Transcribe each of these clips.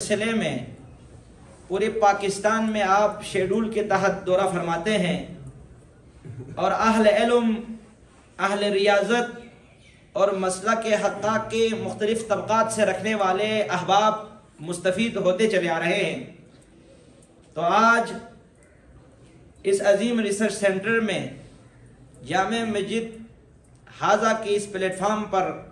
सिलसिले में पूरे पाकिस्तान में आप शेड्यूल के तहत दौरा फरमाते हैं और अहले इल्म, अहले रियाजत और मसला के हक़्क़ा के मुख्तलिफ तबक़ात से रखने वाले अहबाब मुस्तफ़ीद होते चले आ रहे हैं। तो आज इस अजीम रिसर्च सेंटर में जामे मस्जिद हाजा के इस प्लेटफार्म पर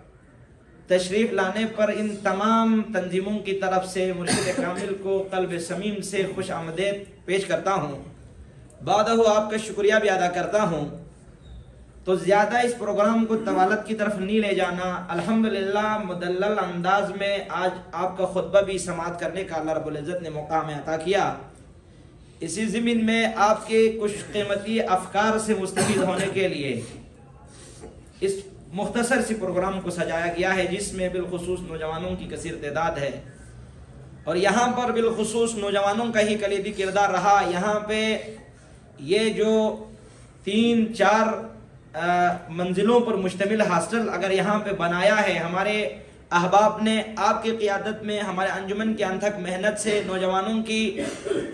तशरीफ़ लाने पर इन तमाम तंजीमों की तरफ से मुर्शिद कामिल को क़ल्ब समीम से खुश आमदीद पेश करता हूँ। बादहु आपका शुक्रिया भी अदा करता हूँ। तो ज़्यादा इस प्रोग्राम को तवालत की तरफ नहीं ले जाना, अल्हम्दुलिल्लाह मुदल्लल अंदाज में आज आपका खुतबा भी समाअत करने का अल्लाह रब्बुल इज़्ज़त ने मौका हमें अता किया। इसी ज़मीन में आपके कुछ कीमती अफकार से मुस्तफ़ीद होने के लिए इस मुख्तसर सी प्रोग्राम को सजाया गया है, जिसमें बिलखुसूस नौजवानों की कसीर तादाद है। और यहाँ पर बिलखुसूस नौजवानों का ही कलीदी किरदार रहा। यहाँ पे ये जो 3-4 मंजिलों पर मुश्तमिल हॉस्टल अगर यहाँ पे बनाया है हमारे अहबाब ने आपकी क़ियादत में, हमारे अंजुमन की अनथक मेहनत से, नौजवानों की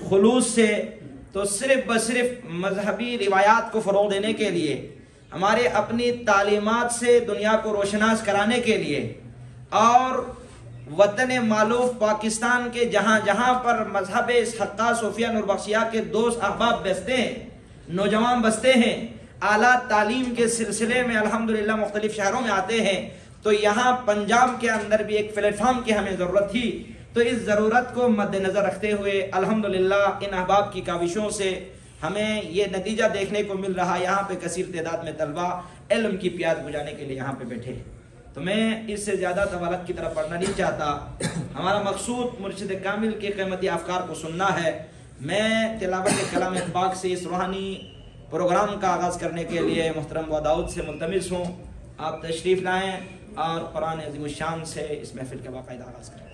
खुलूस से, तो सिर्फ ब सिर्फ मजहबी रिवायात को फ़रोग़ देने के लिए, हमारे अपनी तालीमात से दुनिया को रोशनास कराने के लिए और वतन मालूफ पाकिस्तान के जहाँ जहाँ पर मजहब हक़्क़ा सूफिया नूरबख्शिया के दोस्त अहबाब बसते हैं, नौजवान बसते हैं, आला तालीम के सिलसिले में अल्हम्दुलिल्लाह मुख्तलिफ शहरों में आते हैं, तो यहाँ पंजाब के अंदर भी एक प्लेटफार्म की हमें ज़रूरत थी। तो इस ज़रूरत को मद्देनज़र रखते हुए अल्हम्दुलिल्लाह इन अहबाब की काविशों से हमें ये नतीजा देखने को मिल रहा है। यहाँ पे कसीर तादाद में तलबा इल्म की प्यास बुझाने के लिए यहाँ पे बैठे हैं। तो मैं इससे ज़्यादा तवालत की तरफ पढ़ना नहीं चाहता। हमारा मकसूद मुर्शिद कामिल के क़ीमती अफकार को सुनना है। मैं तिलावत कलाम पाक से इस रूहानी प्रोग्राम का आगाज़ करने के लिए मोहतरम व दाऊद से मुल्तमिस हूँ, आप तशरीफ़ लाएँ और कुरान अज़ीम शान से इस महफ़िल का बाकायदा आगाज़ करें।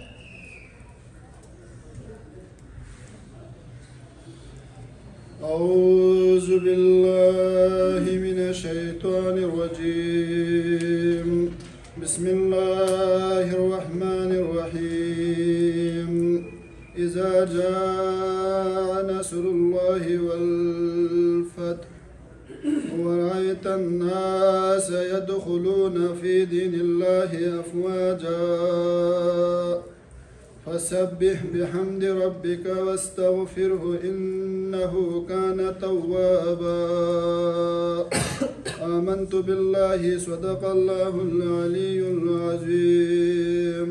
औज़ु बिल्लाहि मिनश शैतानिर रजीम, बिस्मिल्लाहिर रहमानिर रहीम। इज़ा जाअ नस्रुल्लाहि वल फतह व रअयतन नास यदखुलूना फी दीनिल्लाहि अफ़वाजा फसब्बिह बिहम्दि रब्बिका वस्तगफिरहु इन्नहु कान तव्वाबा। आमन्तु बिल्लाहि सदक़ल्लाहुल अलीयुल अज़ीम।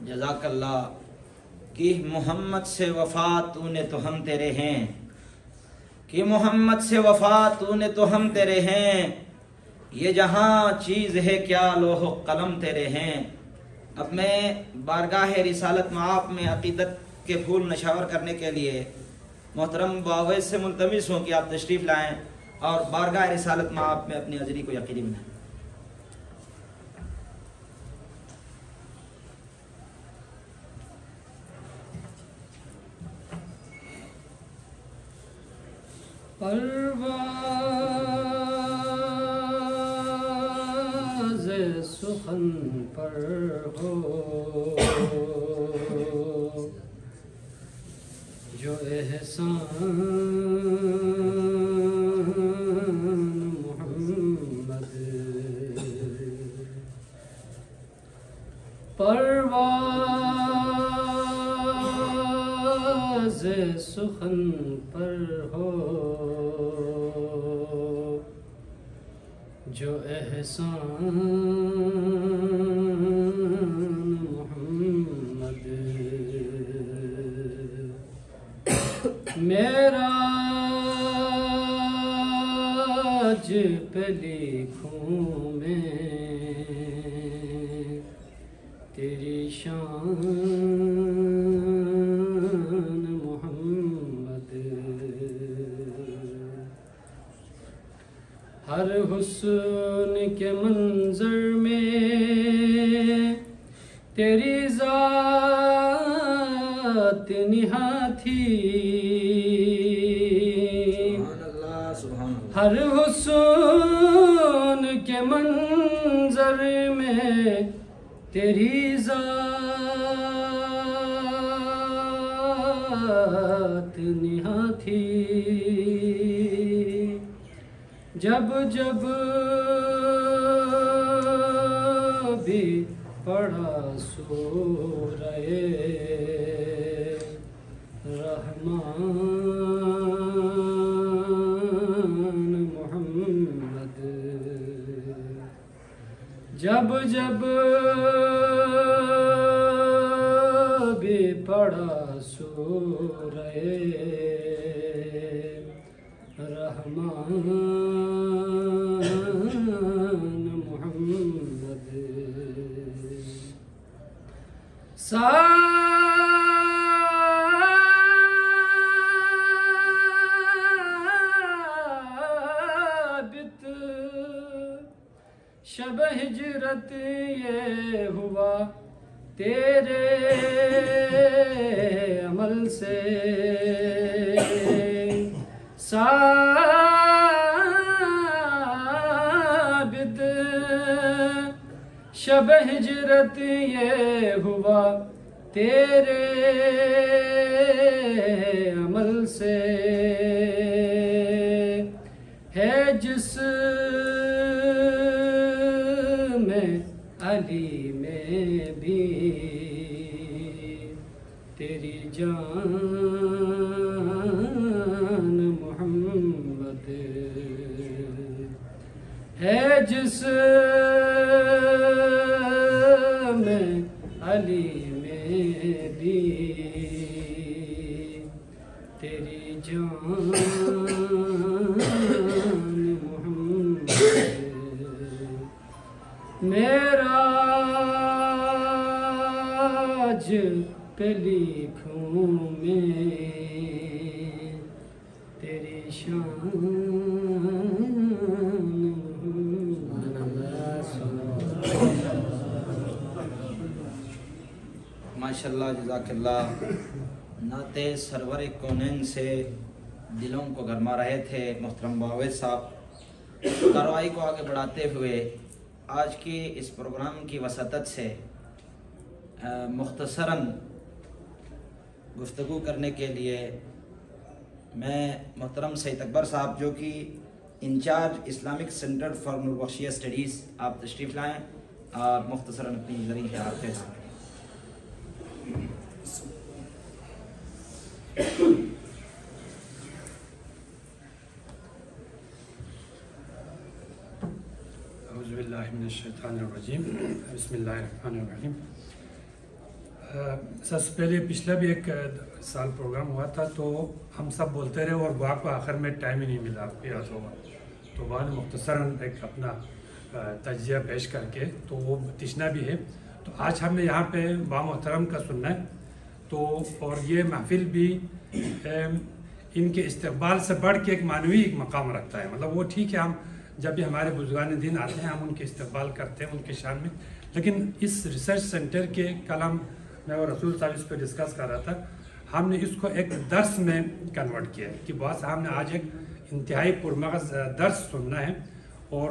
जज़ाकल्लाह। कि मोहम्मद से वफ़ा तूने तो हम तेरे हैं, कि मोहम्मद से वफ़ा तूने तो हम तेरे हैं, ये जहाँ चीज़ है क्या लोह कलम तेरे हैं। अब मैं बारगाह रिसालत माप में अक़ीदत के फूल नशावर करने के लिए मोहतरम बावैस से मुल्तमिस हूँ कि आप तशरीफ़ लाएँ और बारगाह रिसालत माप में अपनी हाज़िरी को यकीनी बनाएँ। परवाज़ सुखन पर हो जो एहसान मोहम्मद। परवाज़ सुखन पर हो जो एहसान मोहम्मद। मेराज पे लिखूं मैं तेरी शान मोहम्मद। हर हुस्न के मंजर में तेरी ज़ात निहात थी। हर हुस्न के मंजर में तेरी ज़ात निहा थी। जब जब भी पढ़ा सूरए रहमान मोहम्मद, जब जब भी पढ़ा सूरए रहमान मोहम्मद, साबित शब हिजरत ये हुआ तेरे अमल से। साबित शब हिजरत ये हुआ तेरे अमल से। है जिस में अली में भी तेरी जान मोहम्मद, है जिस में अली में भी तेरी जान मोहम्मद। मेराज पे लिखूं मैं तेरी शान। माशाल्लाह जज़ाकल्लाह। नाते सरवर कौनैन से दिलों को गरमा रहे थे मोहतरम बावेद साहब। कार्रवाई को आगे बढ़ाते हुए आज की इस प्रोग्राम की वसअत से मुख्तसरन गुफ्तगू करने के लिए मैं मोहतरम सईद अकबर साहब जो कि in charge Islamic centre for Noorbakhshia studies, आप तशरीफ़ लाएँ और मुख्तसरन अपनी ज़रिए ख्याल पेश करें। औज़ुबिल्लाहिमिनश्शैतानिर्रजीम, बिस्मिल्लाहिर्रहमानिर्रहीम। सबसे पहले पिछला भी एक साल प्रोग्राम हुआ था तो हम सब बोलते रहे और बुआ को आखिर में टाइम ही नहीं मिला, आपको याद होगा। तो बुआ ने मुख्तसरन एक अपना तजिया पेश करके तो वो तशना भी है। तो आज हमने यहाँ पे बा मोहतरम का सुनना है। तो और ये महफिल भी इनके इस्तकबाल से बढ़ के एक मानवी एक मकाम रखता है। मतलब वो ठीक है, हम जब भी हमारे बुजुर्गान दिन आते हैं हम उनके इस्तकबाल करते हैं उनके शान में, लेकिन इस रिसर्च सेंटर के कलम मैं और रसूल साहब इस पर डिस्कस कर रहा था, हमने इसको एक दर्स में कन्वर्ट किया है कि बहुत साहब ने आज एक इंतहाई पुरमगज़ दर्स सुनना है। और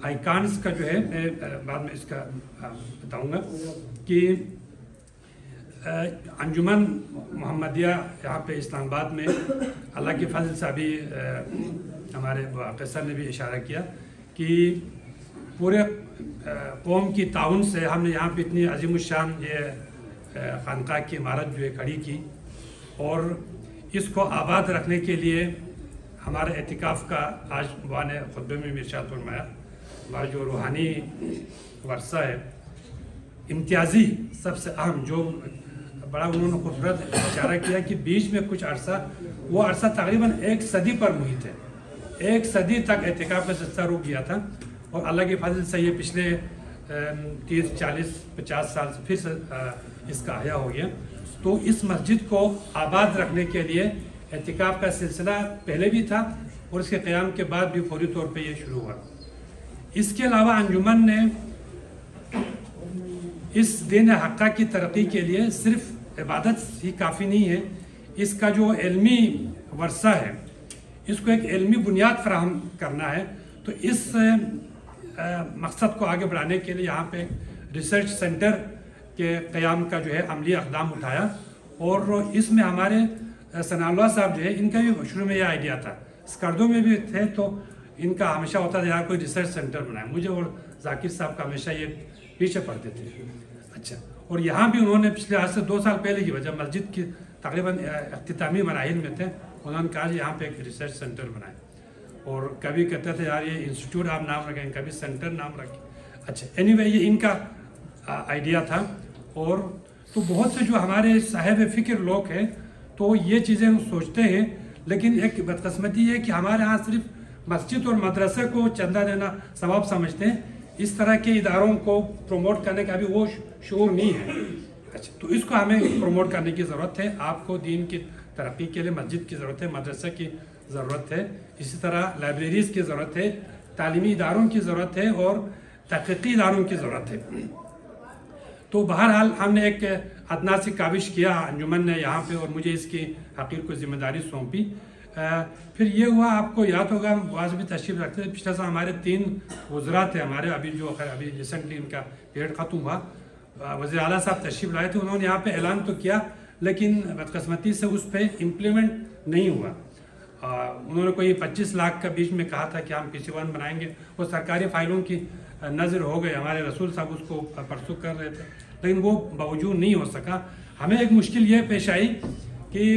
आइकॉन्स का जो है मैं बाद में इसका बताऊंगा कि अंजुमन मोहम्मदिया यहाँ पे इस्लामाबाद में अल्लाह के फजल से अभी हमारे कैसर ने भी इशारा किया कि पूरे कौम की ताउन से हमने यहाँ पे इतनी अजीमुशान ये खानका की इमारत जो है खड़ी की और इसको आबाद रखने के लिए हमारे एतिकाफ़ का आज बुआ ने खुतबे में इरशाद फरमाया। हमारा जो रूहानी वर्सा है इम्तियाजी सबसे अहम जो बड़ा उन्होंने खूबसूरत इशारा किया कि बीच में कुछ अरसा वो अरसा तकरीबन 1 सदी पर मुहित है। 1 सदी तक एतिकाफ़ का सिलसिला रुक गया था और अल्लाह के फजल से ये पिछले 30, 40, 50 साल से फिर से इसका आया हो गया। तो इस मस्जिद को आबाद रखने के लिए एतिकाफ़ का सिलसिला पहले भी था और इसके क़याम के बाद भी फौरी तौर पे ये शुरू हुआ। इसके अलावा अंजुमन ने इस दीन हक़्क़ा की तरक्की के लिए सिर्फ इबादत ही काफ़ी नहीं है, इसका जो इल्मी वर्सा है इसको एक इल्मी बुनियाद फराहम करना है। तो इस मकसद को आगे बढ़ाने के लिए यहाँ पे रिसर्च सेंटर के क़याम का जो है अमली इक़दाम उठाया। और इसमें हमारे सनाउल्लाह साहब जो है, इनका भी शुरू में यह आइडिया था, स्कर्दो में भी थे तो इनका हमेशा होता था यार कोई रिसर्च सेंटर बनाए। मुझे और जाकिर साहब का हमेशा ये पीछे पड़ते थे। अच्छा, और यहाँ भी उन्होंने पिछले आज से 2 साल पहले की वजह मस्जिद की तकरीबन इख्तितामी मराहिल में थे, उन्होंने कहा यहाँ पे एक रिसर्च सेंटर बनाए। और कभी कहते थे यार ये इंस्टीट्यूट आप नाम रखें, कभी सेंटर नाम रखें। अच्छा, एनीवे ये इनका आइडिया था। और तो बहुत से जो हमारे साहिब फ़िक्र लोग हैं तो ये चीज़ें सोचते हैं, लेकिन एक बदकिस्मती है कि हमारे यहाँ सिर्फ मस्जिद और मदरसे को चंदा देना सवाब समझते हैं, इस तरह के इदारों को प्रमोट करने का भी वो शऊर नहीं है। अच्छा, तो इसको हमें प्रमोट करने की ज़रूरत है। आपको दीन की तरक्की के लिए मस्जिद की ज़रूरत है, मदरसे की ज़रूरत है, इसी तरह लाइब्रेरीज़ की ज़रूरत है, तालीमी इदारों की ज़रूरत है और तहक़ीक़ी इदारों की ज़रूरत है। तो बहरहाल हमने एक अदना सी काविश किया अंजुमन ने यहाँ पे, और मुझे इसकी हकीर को जिम्मेदारी सौंपी। फिर ये हुआ, आपको याद होगा वाज भी तशरीफ़ रखते थे, पिछले साल हमारे 3 वज़रा थे हमारे, अभी जो अभी रिसेंटली इनका पीरियड ख़त्म हुआ, वज़ीर आला साहब तशरीफ़ लाए थे। उन्होंने यहाँ पे ऐलान तो किया, लेकिन बदकिस्मती से उस पर इम्प्लीमेंट नहीं हुआ। उन्होंने कोई 25 लाख का बीच में कहा था कि हम किसी वन बनाएंगे, वो सरकारी फाइलों की नज़र हो गए, हमारे रसूल साहब उसको परसू कर रहे थे, लेकिन वो बावजूद नहीं हो सका। हमें एक मुश्किल ये पेश आई कि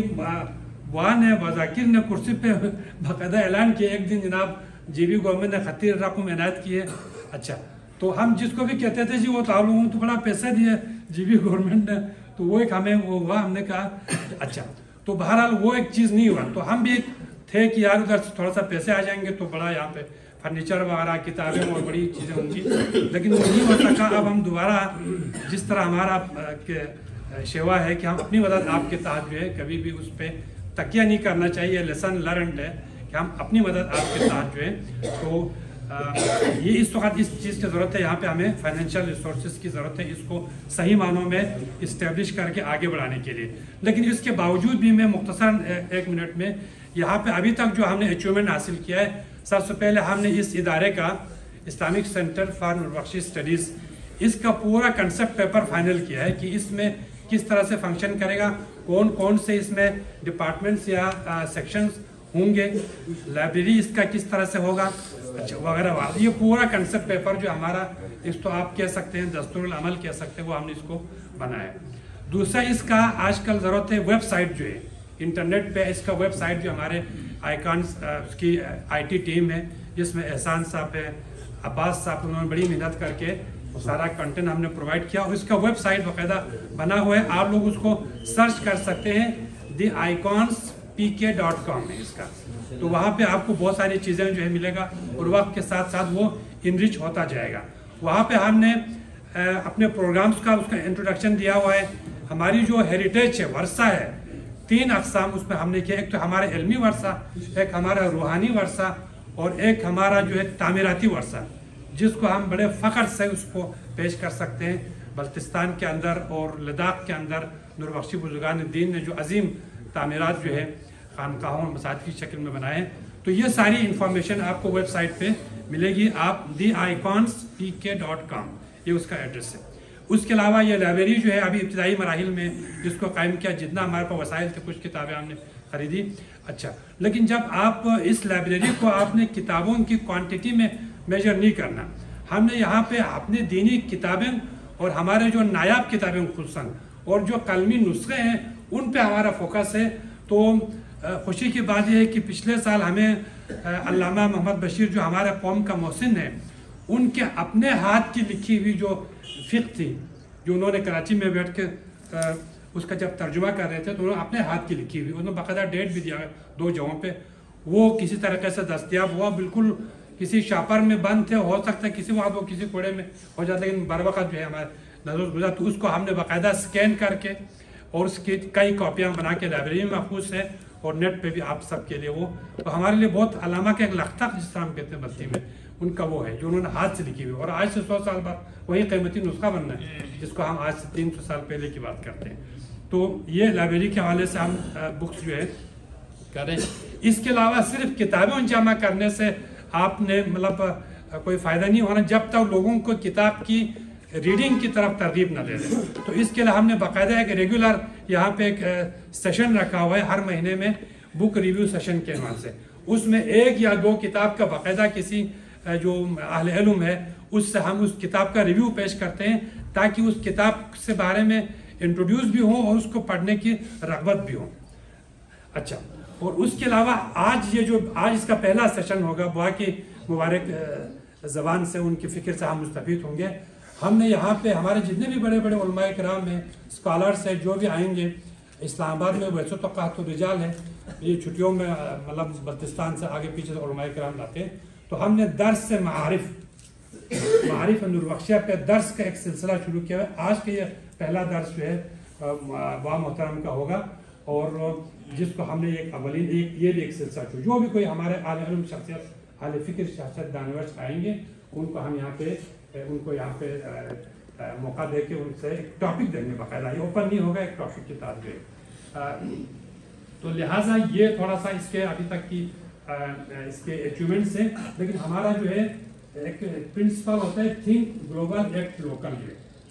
वहाँ ने वज़ाकिर ने कुर्सी पे बाकायदा ऐलान किया एक दिन, जनाब GB गवर्नमेंट ने खतीर रकम इनायत की है। अच्छा, तो हम जिसको भी कहते थे जी वो तो आप लोगों को तो बड़ा पैसा दिया GB गवर्नमेंट ने, तो वो एक हमें वो हुआ, हमने कहा अच्छा, तो बहरहाल वो एक चीज़ नहीं हुआ। तो हम भी थे कि यार उधर से थोड़ा सा पैसे आ जाएंगे तो बड़ा यहाँ पे फर्नीचर वगैरह, किताबें और बड़ी चीज़ें होंगी, लेकिन वो नहीं हो सका। अब हम दोबारा जिस तरह हमारा सेवा है कि हम अपनी मदद आपके तहत जो है कभी भी उस पर तकिया नहीं करना चाहिए, लेसन लर्नड है कि हम अपनी मदद आपके तहत जो है, तो ये इस वक्त इस चीज़ की ज़रूरत है। यहाँ पे हमें फाइनेंशियल रिसोर्सेज की ज़रूरत है, इसको सही मानों में इस्टेब्लिश करके आगे बढ़ाने के लिए। लेकिन इसके बावजूद भी मैं मुख्तसर 1 मिनट में यहाँ पे अभी तक जो हमने अचीवमेंट हासिल किया है, सबसे पहले हमने इस इदारे का इस्लामिक सेंटर फॉर नूरबख्शी स्टडीज़, इसका पूरा कंसेप्ट पेपर फाइनल किया है कि इसमें किस तरह से फंक्शन करेगा, कौन कौन से इसमें डिपार्टमेंट्स या सेक्शंस होंगे, लाइब्रेरी इसका किस तरह से होगा, अच्छा वगैरह वगैरह। ये पूरा कंसेप्ट पेपर जो हमारा, इसको आप कह सकते हैं दस्तूरुल अमल कह सकते हैं, वो हमने इसको बनाया। दूसरा इसका आजकल ज़रूरत है वेबसाइट जो है, इंटरनेट पे इसका वेबसाइट जो हमारे आइकॉन्स की IT टीम है, जिसमें एहसान साहब है, अब्बास साहब, उन्होंने बड़ी मेहनत करके सारा कंटेंट हमने प्रोवाइड किया और इसका वेबसाइट बाकायदा बना हुआ है। आप लोग उसको सर्च कर सकते हैं, theicons.pk.com है इसका, तो वहाँ पे आपको बहुत सारी चीज़ें जो है मिलेगा और वक्त के साथ साथ वो इनरिच होता जाएगा। वहाँ पे हमने अपने प्रोग्राम्स का उसका इंट्रोडक्शन दिया हुआ है। हमारी जो हेरिटेज है, वर्षा है, 3 अक़साम उसमें हमने किया, एक तो हमारा इल्मी वर्षा, एक हमारा रूहानी वर्षा और एक हमारा जो है तामीराती वर्षा, जिसको हम बड़े फ़ख्र से उसको पेश कर सकते हैं। बल्तिस्तान के अंदर और लद्दाख के अंदर नूरबख्शी बुजुर्गान दीन ने जो अजीम तामीरात जो है खानकाहों और मसाजिद की शक्ल में बनाए हैं, तो ये सारी इंफॉर्मेशन आपको वेबसाइट पे मिलेगी। आप theicons.pk.com ये उसका एड्रेस है। उसके अलावा ये लाइब्रेरी जो है अभी इब्तिदाई मराहिल में जिसको कायम किया, जितना हमारे पास वसाइल थे, कुछ किताबें हमने खरीदी। अच्छा, लेकिन जब आप इस लाइब्रेरी को आपने किताबों की क्वांटिटी में मेजर नहीं करना, हमने यहाँ पे अपनी दीनी किताबें और हमारे जो नायाब किताबें खुसूसन और जो कलमी नुस्खे हैं उन पे हमारा फोकस है। तो खुशी की बात यह है कि पिछले साल हमें अल्लामा मोहम्मद बशीर जो हमारे कौम का मोहसिन है, उनके अपने हाथ की लिखी हुई जो फ़िक़्ह थी, जो उन्होंने कराची में बैठ के उसका जब तर्जुमा कर रहे थे, तो उन्होंने अपने हाथ की लिखी हुई, उन्होंने बाकायदा डेट भी दिया 2 जगहों पे, वो किसी तरीके से दस्तयाब हुआ, बिल्कुल किसी शापर में बंद थे, हो सकता है किसी वक्त वो किसी कोड़े में हो जाता, लेकिन बर वक़्त जो है हमारे नजर गुजरा, तो उसको हमने बाकायदा स्कैन करके और उसकी कई कॉपियाँ बना के लाइब्रेरी में महफूज है और नेट पे भी आप सबके लिए वो, तो हमारे लिए बहुत अलामा का एक लख्ता जिस तरह हम कहते हैं बस्ती में, उनका वो है जो उन्होंने हाथ से लिखी हुई, और आज से 100 साल बाद वही कीमती नुस्खा बनना है जिसको हम आज से 300 साल पहले की बात करते हैं। तो ये लाइब्रेरी के हवाले से हम बुक्स जो है करें। इसके अलावा सिर्फ किताबें जमा करने से आपने मतलब कोई फ़ायदा नहीं होना जब तक लोगों को किताब की रीडिंग की तरफ तरगीब न दे दें। तो इसके लिए हमने बाकायदा एक रेगुलर यहाँ पे एक सेशन रखा हुआ है हर महीने में, बुक रिव्यू सेशन के नाम से। उसमें 1 या 2 किताब का बाकायदा किसी जो अहले इल्म है उससे हम उस किताब का रिव्यू पेश करते हैं, ताकि उस किताब से बारे में इंट्रोड्यूस भी हो और उसको पढ़ने की रग़बत भी हो। अच्छा, और उसके अलावा आज इसका पहला सेशन होगा, बुआ की मुबारक ज़बान से उनकी फ़िक्र से हम मुस्तफ़ीद होंगे। हमने यहाँ पे हमारे जितने भी बड़े बड़े उलमाए किराम हैं, स्कॉलर्स हैं, जो भी आएंगे, इस्लामाबाद में वैसे तो क़ातो रिजाल है, ये छुट्टियों में मतलब बल्तिस्तान से आगे पीछे से उलमाए किराम लाते हैं। तो हमने दर्स से मारिफ नूरबख्शिया पे दर्स का एक सिलसिला शुरू किया है। आज के ये पहला दर्स जो है बुआ मोहतरम का होगा, और जिसको हमने एक अवलीन ये भी एक सिलसिला शुरू, जो भी कोई हमारे आले इल्म शख्सियत, आले फ़िक्र शख्सियत दानवर आएंगे, उनको हम यहाँ पे मौका दे के उनसे एक टॉपिक देंगे बाकायदा, ये ओपन नहीं होगा, एक टॉपिक के साथ में। तो लिहाजा ये थोड़ा सा इसके अभी तक की इसके अचीवमेंट्स हैं। लेकिन हमारा जो है एक प्रिंसिपल होता है थिंक ग्लोबल एक्ट लोकल।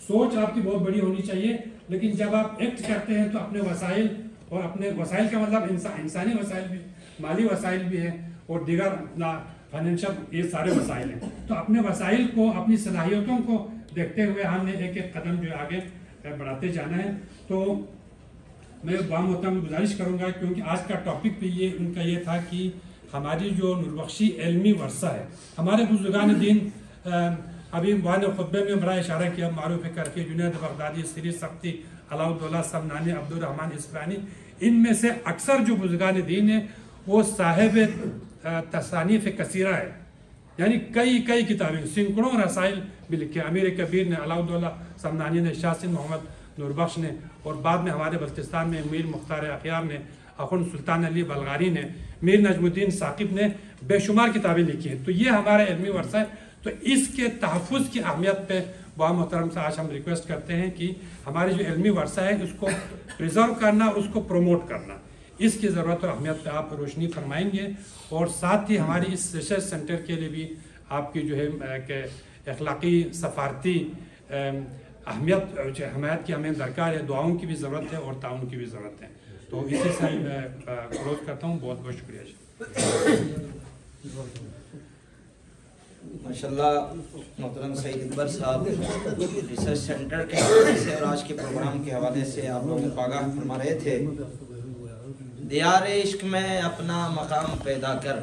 सोच आपकी बहुत बड़ी होनी चाहिए, लेकिन जब आप एक्ट करते हैं तो अपने वसाइल, और अपने वसाइल का मतलब इंसानी वसाइल भी, माली वसाइल भी है, और दीगर अपना फाइनेंशियल, ये सारे वसाइल हैं। तो अपने वसाइल को, अपनी सलाहियतों को देखते हुए हमने एक एक कदम जो आगे बढ़ाते जाना है। तो मैं बुआ मोहतरम में गुजारिश करूँगा, क्योंकि आज का टॉपिक भी उनका ये था कि हमारी जो नूरबख्शी इल्मी वर्सा है, हमारे बुजुर्गान दीन, अभी बुआ ने खुतबे में बड़ा इशारा किया, मारूफ करके जुनैद बगदादी, सीरी सख्ती, अलाउद्दौला समनानी, अब्दुर्रहमान इस्फरानी, इनमें से अक्सर जो बुजुर्गान दीन है वो साहिब तसानीफ कसीरा है, यानी कई किताबें, सैकड़ों रसाइल भी लिखे। अमीर कबीर ने, अलाउद्दौला समनानी ने, शासिन मोहम्मद नूरबख्श ने, और बाद में हमारे बल्तिस्तान में मीर मुख्तार अखियार ने, अखुन सुल्तान अली बलगारी ने, मीर नजमुद्दीन साकिब ने बेशुमार किताबें लिखी हैं। तो ये हमारा इल्मी वर्सा है। तो इसके तहफ़्फ़ुज़ की अहमियत पे बुआ मोहतरम से आज हम रिक्वेस्ट करते हैं कि हमारी जो इल्मी वर्सा है उसको प्रिजर्व करना, उसको प्रमोट करना, इसकी ज़रूरत और अहमियत पर आप रोशनी फरमाएंगे। और साथ ही हमारी इस रिसर्च सेंटर के लिए भी आपकी जो है कि अखलाक़ी सफ़ारती अहमियत, हमायत की हमें दरकार है, दुआओं की भी ज़रूरत है और ताउन की भी ज़रूरत है। तो इसी से मैं क्लोज करता हूँ। बहुत बहुत शुक्रिया। माशाल्लाह मोहतरम सईद अकबर साहब रिसर्च सेंटर के हवाले से और आज के प्रोग्राम के हवाले से आप लोगों को आगाह फरमा रहे थे। दियार इश्क में अपना मकाम पैदा कर,